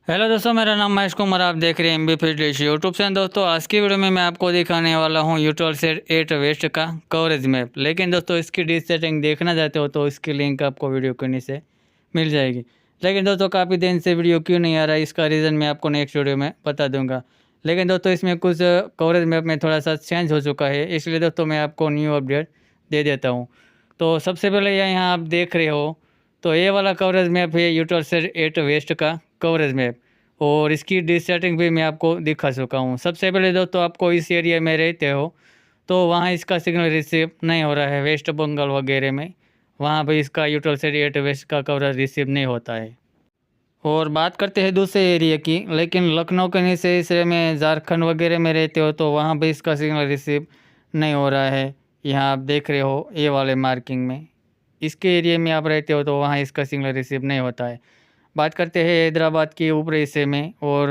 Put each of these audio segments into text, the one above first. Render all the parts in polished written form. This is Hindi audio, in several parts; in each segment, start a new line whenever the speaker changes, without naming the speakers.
हेलो दोस्तों, मेरा नाम महेश कुमार। आप देख रहे हैं एमबी फिट यूट्यूब से। दोस्तों, आज की वीडियो में मैं आपको दिखाने वाला हूं यूट्यूब सेट 8 वेस्ट का कवरेज मैप। लेकिन दोस्तों, इसकी डिश सेटिंग देखना चाहते हो तो इसकी लिंक आपको वीडियो के नीचे मिल जाएगी। लेकिन दोस्तों, काफ़ी दिन से वीडियो क्यों नहीं आ रहा है, इसका रीज़न मैं आपको नेक्स्ट वीडियो में बता दूंगा। लेकिन दोस्तों, इसमें कुछ कवरेज मैप में थोड़ा सा चेंज हो चुका है, इसलिए दोस्तों मैं आपको न्यू अपडेट दे देता हूँ। तो सबसे पहले यहाँ आप देख रहे हो, तो ये वाला कवरेज मैप है यूट्यूब सेट 8 वेस्ट का कवरेज मैप। और इसकी डिश सेटिंग भी मैं आपको दिखा चुका हूँ। सबसे पहले दोस्तों, आपको इस एरिया में रहते हो तो वहाँ इसका सिग्नल रिसीव नहीं हो रहा है। वेस्ट बंगाल वगैरह में वहाँ पर इसका यूट्यूब सेट 8 वेस्ट का कवरेज रिसीव नहीं होता है। और बात करते हैं दूसरे एरिया की, लेकिन लखनऊ के नीचे इस एरिया में झारखंड वगैरह में रहते हो तो वहाँ भी इसका सिग्नल रिसीव नहीं हो रहा है। यहाँ आप देख रहे हो ये वाले मार्किंग में, इसके एरिया में आप रहते हो तो वहाँ इसका सिग्नल रिसीव नहीं होता है। बात करते हैं हैदराबाद के ऊपरी हिस्से में और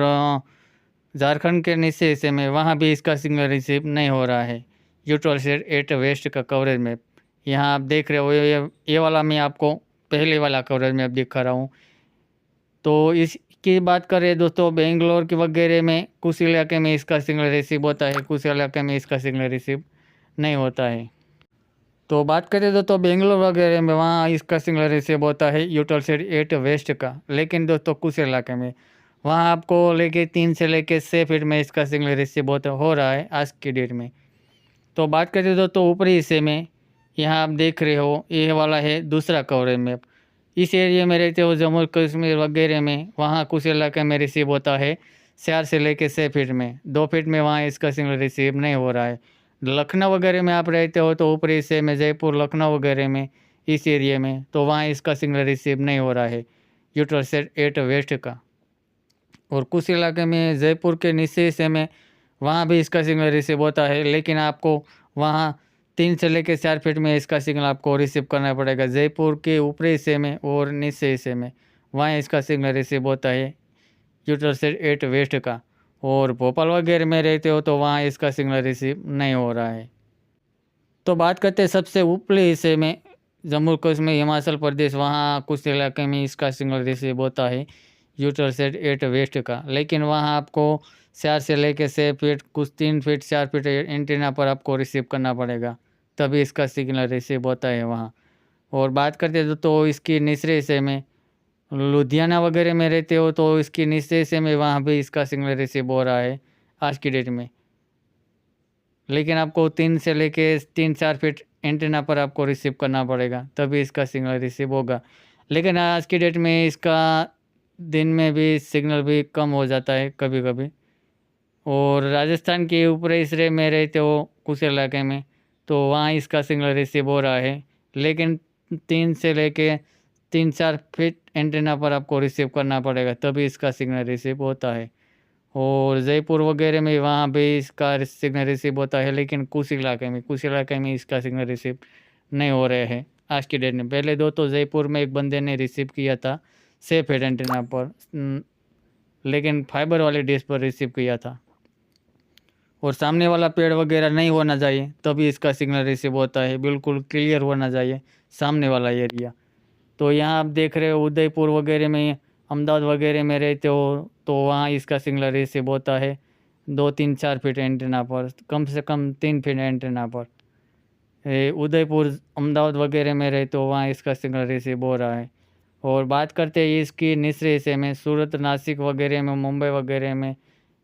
झारखंड के निचले हिस्से में, वहाँ भी इसका सिग्नल रिसीव नहीं हो रहा है। यूट्यूब सेट 8 वेस्ट का कवरेज मैप यहाँ आप देख रहे हो। ये वाला मैं आपको पहले वाला कवरेज मैप दिखा रहा हूँ। तो इसकी बात करें दोस्तों, बेंगलोर के वगैरह में कुछ इलाके में इसका सिग्नल रिसीव होता है, कुछ इलाके में इसका सिग्नल रिसीव नहीं होता है। तो बात करें दोस्तों बेंगलोर वगैरह में, वहाँ इसका सिग्नल रिसीव होता है यूट्यूब सेट 8 वेस्ट का। लेकिन दोस्तों, कुछ इलाके में वहाँ आपको लेके 3 से लेके 6 फीट में इसका सिग्नल रिसीव हो रहा है आज की डेट में। तो बात करें दोस्तों ऊपरी हिस्से में, यहाँ आप देख रहे हो ये वाला है दूसरा कवरेज मैप। इस एरिया में रहते हो जम्मू कश्मीर वगैरह में, वहाँ कुछ इलाके में रिसीव होता है 4 से लेके 6 फीट में। 2 फीट में वहाँ इसका सिग्नल रिसीव नहीं हो रहा है। लखनऊ वगैरह में आप रहते हो तो ऊपरी हिस्से में जयपुर लखनऊ वगैरह में, इस एरिया में तो वहाँ इसका सिग्नल रिसीव नहीं हो रहा है यूट्यूब सेट 8 वेस्ट का। और कुछ इलाके में जयपुर के निचले हिस्से में, वहाँ भी इसका सिग्नल रिसीव होता है, लेकिन आपको वहाँ 3 से लेकर 4 फीट में इसका सिग्नल आपको रिसीव करना पड़ेगा। जयपुर के ऊपरी हिस्से में और निचले हिस्से में वहाँ इसका सिग्नल रिसीव होता है यूट्यूब सेट 8 वेस्ट का। और भोपाल वगैरह में रहते हो तो वहाँ इसका सिग्नल रिसीव नहीं हो रहा है। तो बात करते हैं सबसे ऊपरी हिस्से में, जम्मू कश्मीर हिमाचल प्रदेश, वहाँ कुछ इलाके में इसका सिग्नल रिसीव होता है यूट्यूब सेट 8 वेस्ट का। लेकिन वहाँ आपको 4 से लेकर 6 फीट, कुछ 3 फीट 4 फीट एंटीना पर आपको रिसीव करना पड़ेगा, तभी इसका सिग्नल रिसीव होता है वहाँ। और बात करते हैं तो इसकी निचले हिस्से में, लुधियाना वगैरह में रहते हो तो इसकी निचले हिस्से में वहाँ भी इसका सिग्नल रिसीव हो रहा है आज की डेट में। लेकिन आपको 3 से लेके 3-4 फीट एंटीना पर आपको रिसीव करना पड़ेगा, तभी इसका सिग्नल रिसीव होगा। लेकिन आज की डेट में इसका दिन में भी सिग्नल भी कम हो जाता है कभी कभी। और राजस्थान के ऊपरी हिस्से में रहते हो कुछ इलाके में तो वहाँ इसका सिग्नल रिसीव हो रहा है, लेकिन 3 से लेके 3-4 फीट एंटीना पर आपको रिसीव करना पड़ेगा, तभी इसका सिग्नल रिसीव होता है। और जयपुर वगैरह में वहाँ भी इसका सिग्नल रिसीव होता है, लेकिन कुछ इलाके में इसका सिग्नल रिसीव नहीं हो रहे हैं आज की डेट में। पहले दो तो जयपुर में एक बंदे ने रिसीव किया था सेफ हेड एंटीना पर, लेकिन फाइबर वाले डिश पर रिसीव किया था। और सामने वाला पेड़ वगैरह नहीं होना चाहिए तभी इसका सिग्नल रिसीव होता है, बिल्कुल क्लियर होना चाहिए सामने वाला एरिया। तो यहाँ आप देख रहे हो उदयपुर वगैरह में, अहमदाबाद वगैरह में रहते हो तो वहाँ इसका सिग्नल रिसीव होता है 2-3-4 फीट एंटीना पर, कम से कम 3 फीट एंटीना पर। उदयपुर अहमदाबाद वगैरह में रहते हो वहाँ इसका सिग्नल रिसीव हो रहा है। और बात करते हैं इसकी निचले हिस्से में, सूरत नासिक वगैरह में, मुंबई वगैरह में,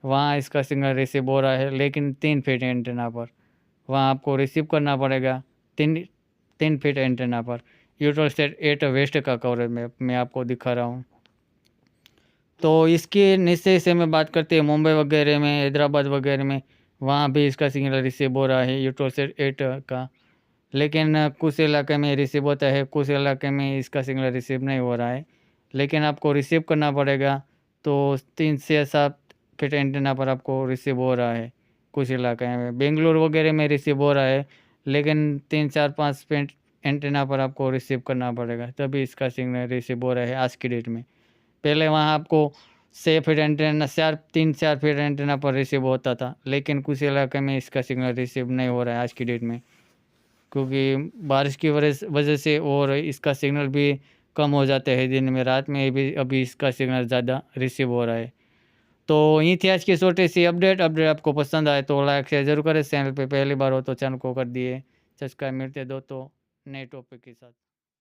वहाँ इसका सिग्नल रिसीव हो रहा है, लेकिन 3 फीट एंटीना पर वहाँ आपको रिसीव करना पड़ेगा 3 फीट एंटीना पर। यूट्यूब सेट 8 वेस्ट का कवरेज मैं आपको दिखा रहा हूँ। तो इसके निचले हिस्से में बात करते हैं मुंबई वगैरह में, हैदराबाद वगैरह में, वहाँ भी इसका सिग्नल रिसीव हो रहा है यूट्यूब सेट 8 का। लेकिन कुछ इलाके में रिसीव होता है, कुछ इलाके में इसका सिग्नल रिसीव नहीं हो रहा है, लेकिन आपको रिसीव करना पड़ेगा। तो 3 से 7 फीट एंटीना पर आपको रिसीव हो रहा है कुछ इलाके में। बेंगलोर वगैरह में रिसीव हो रहा है, लेकिन 3-4-5 फीट एंटीना पर आपको रिसीव करना पड़ेगा, तभी इसका सिग्नल रिसीव हो रहा है आज की डेट में। पहले वहाँ आपको 6 फीट एंटीना 3-4 फीट एंटीना पर रिसीव होता था, लेकिन कुछ इलाके में इसका सिग्नल रिसीव नहीं हो रहा है आज की डेट में, क्योंकि बारिश की वजह से और इसका सिग्नल भी कम हो जाते हैं दिन में, रात में भी अभी इसका सिग्नल ज़्यादा रिसीव हो रहा है। तो यही थी आज की छोटी सी अपडेट आपको पसंद आए तो लाइक शेयर जरूर करें। चैनल पे पहली बार हो तो चैनल को कर दिए सब्सक्राइब। मिलते हैं दोस्तों नए टॉपिक के साथ।